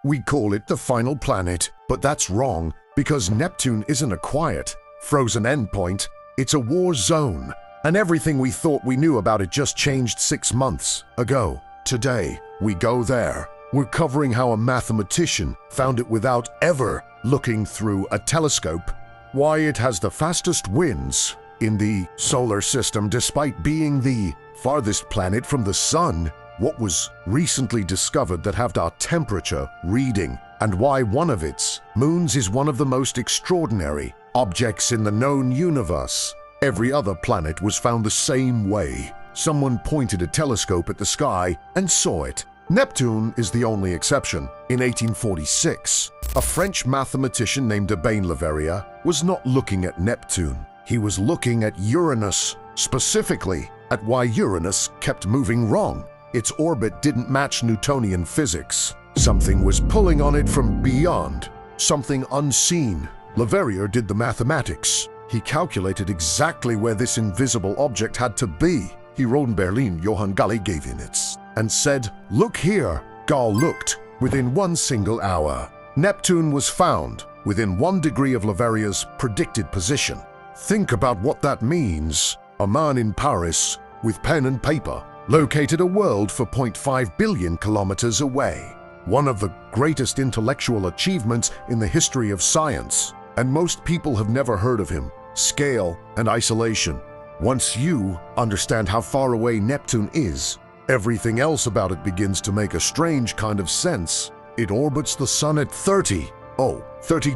We call it the final planet, but that's wrong because Neptune isn't a quiet, frozen endpoint. It's a war zone, and everything we thought we knew about it just changed 6 months ago. Today, we go there. We're covering how a mathematician found it without ever looking through a telescope, why it has the fastest winds in the solar system despite being the farthest planet from the sun, what was recently discovered that halved our temperature reading, and why one of its moons is one of the most extraordinary objects in the known universe. Every other planet was found the same way. Someone pointed a telescope at the sky and saw it. Neptune is the only exception. In 1846, a French mathematician named Urbain Le Verrier was not looking at Neptune. He was looking at Uranus, specifically at why Uranus kept moving wrong. Its orbit didn't match Newtonian physics. Something was pulling on it from beyond, something unseen. Le Verrier did the mathematics. He calculated exactly where this invisible object had to be. He wrote in Berlin, Johann Galli gave him it, and said, "Look here." Gall looked. Within 1 single hour, Neptune was found within 1 degree of Le Verrier's predicted position. Think about what that means. A man in Paris, with pen and paper, located a world 4.5 billion kilometers away. One of the greatest intellectual achievements in the history of science, and most people have never heard of him. Scale and isolation. Once you understand how far away Neptune is, everything else about it begins to make a strange kind of sense. It orbits the Sun at 30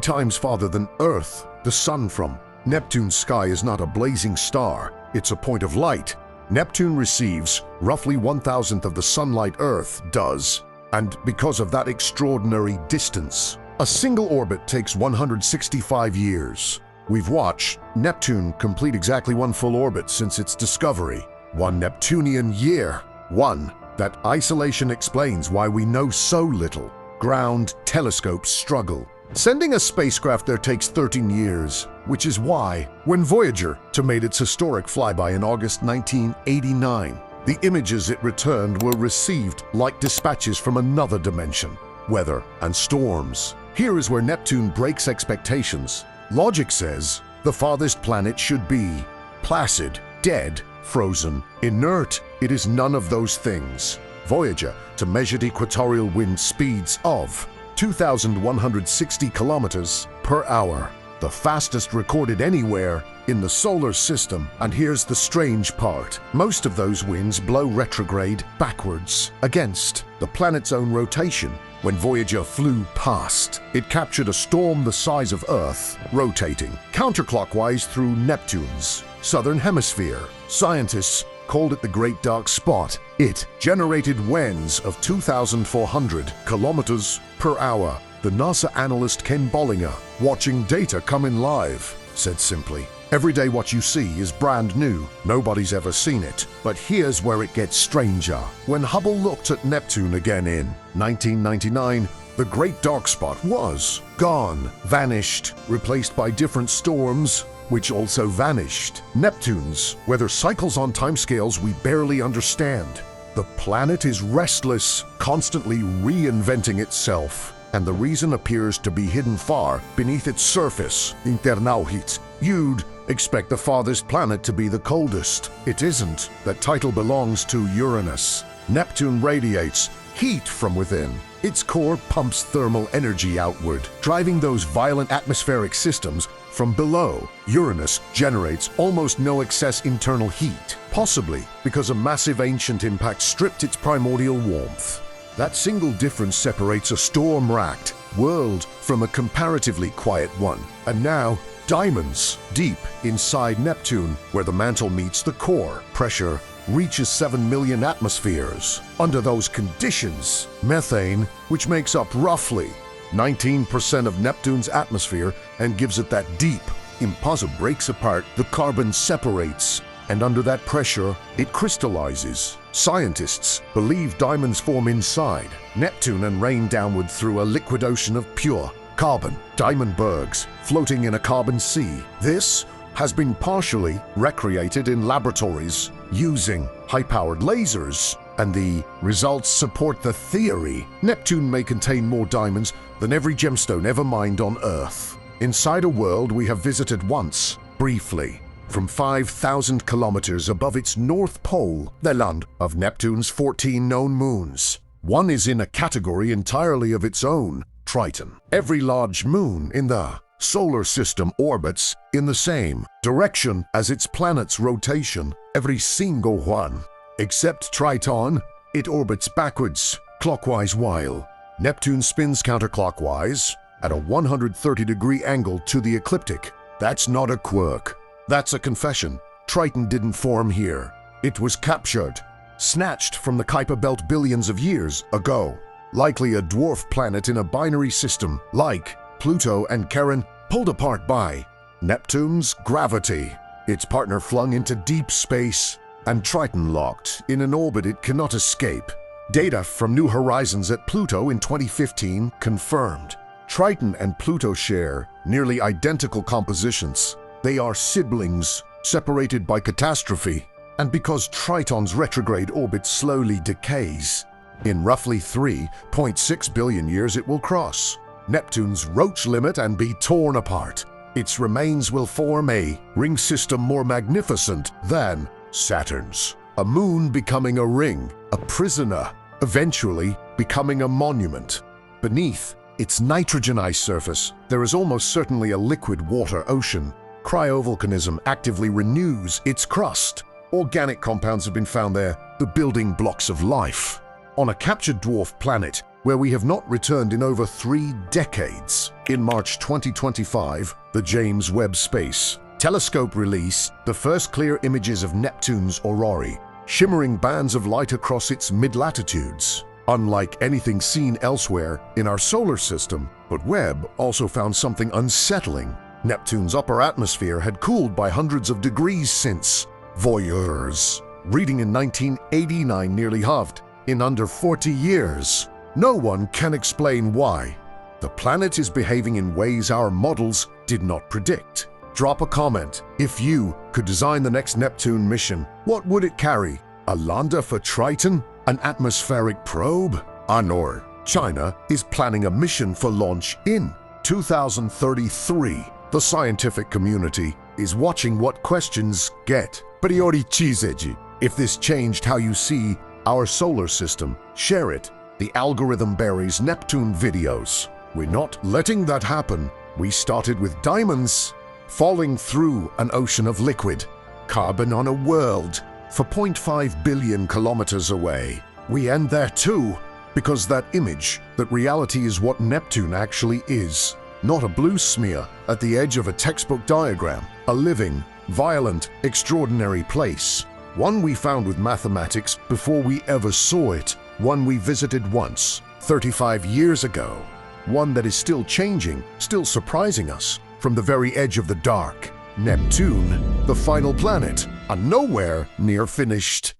times farther than Earth, the Sun from. Neptune's sky is not a blazing star, it's a point of light. Neptune receives roughly 1,000th of the sunlight Earth does, and because of that extraordinary distance, a single orbit takes 165 years. We've watched Neptune complete exactly 1 full orbit since its discovery. 1 Neptunian year. That isolation explains why we know so little. Ground telescopes struggle. Sending a spacecraft there takes 13 years, which is why, when Voyager made its historic flyby in August 1989, the images it returned were received like dispatches from another dimension. Weather and storms. Here is where Neptune breaks expectations. Logic says the farthest planet should be placid, dead, frozen, inert. It is none of those things. Voyager measured equatorial wind speeds of 2,160 kilometers per hour, the fastest recorded anywhere in the solar system. And here's the strange part. Most of those winds blow retrograde backwards against the planet's own rotation. When Voyager flew past, it captured a storm the size of Earth, rotating counterclockwise through Neptune's southern hemisphere. Scientists called it the Great Dark Spot. It generated winds of 2,400 kilometers per hour. The NASA analyst Ken Bollinger, watching data come in live, said simply, "Every day what you see is brand new. Nobody's ever seen it." But here's where it gets stranger. When Hubble looked at Neptune again in 1999, the Great Dark Spot was gone, vanished, replaced by different storms, which also vanished. Neptune's weather cycles on timescales we barely understand. The planet is restless, constantly reinventing itself, and the reason appears to be hidden far beneath its surface. Internauhit. You'd expect the farthest planet to be the coldest. It isn't. That title belongs to Uranus. Neptune radiates heat from within. Its core pumps thermal energy outward, driving those violent atmospheric systems from below. Uranus generates almost no excess internal heat, possibly because a massive ancient impact stripped its primordial warmth. That single difference separates a storm-racked world from a comparatively quiet one. And now, diamonds, deep inside Neptune, where the mantle meets the core, pressure reaches 7 million atmospheres. Under those conditions, methane, which makes up roughly 19% of Neptune's atmosphere and gives it that deep impossible, breaks apart, the carbon separates, and under that pressure, it crystallizes. Scientists believe diamonds form inside Neptune and rain downward through a liquid ocean of pure carbon, diamond bergs floating in a carbon sea. This has been partially recreated in laboratories using high-powered lasers. and the results support the theory. Neptune may contain more diamonds than every gemstone ever mined on Earth. Inside a world we have visited once, briefly, from 5,000 kilometers above its north pole, the land of Neptune's 14 known moons. One is in a category entirely of its own, Triton. Every large moon in the solar system orbits in the same direction as its planet's rotation, every single one. Except Triton, it orbits backwards, clockwise, while Neptune spins counterclockwise at a 130-degree angle to the ecliptic. That's not a quirk. That's a confession. Triton didn't form here. It was captured, snatched from the Kuiper Belt billions of years ago. Likely a dwarf planet in a binary system like Pluto and Charon, pulled apart by Neptune's gravity, its partner flung into deep space, and Triton locked in an orbit it cannot escape. Data from New Horizons at Pluto in 2015 confirmed Triton and Pluto share nearly identical compositions. They are siblings, separated by catastrophe, and because Triton's retrograde orbit slowly decays. In roughly 3.6 billion years it will cross Neptune's Roche limit and be torn apart. Its remains will form a ring system more magnificent than Saturn's, a moon becoming a ring, a prisoner, eventually becoming a monument. Beneath its nitrogen ice surface, there is almost certainly a liquid water ocean. Cryovolcanism actively renews its crust. Organic compounds have been found there, the building blocks of life. On a captured dwarf planet where we have not returned in over 3 decades. In March 2025, the James Webb Space Telescope released the first clear images of Neptune's aurorae, shimmering bands of light across its mid-latitudes. Unlike anything seen elsewhere in our solar system, but Webb also found something unsettling. Neptune's upper atmosphere had cooled by hundreds of degrees since Voyager's reading in 1989 nearly halved in under 40 years. No one can explain why. The planet is behaving in ways our models did not predict. Drop a comment. If you could design the next Neptune mission, what would it carry? A lander for Triton? An atmospheric probe? Or China is planning a mission for launch in 2033. The scientific community is watching what questions get. If this changed how you see our solar system, share it. The algorithm buries Neptune videos. We're not letting that happen. We started with diamonds falling through an ocean of liquid, carbon on a world for 0.5 billion kilometers away. We end there too, because that image, that reality is what Neptune actually is. Not a blue smear at the edge of a textbook diagram, a living, violent, extraordinary place. One we found with mathematics before we ever saw it. One we visited once, 35 years ago. One that is still changing, still surprising us from the very edge of the dark. Neptune, the final planet, a nowhere near finished.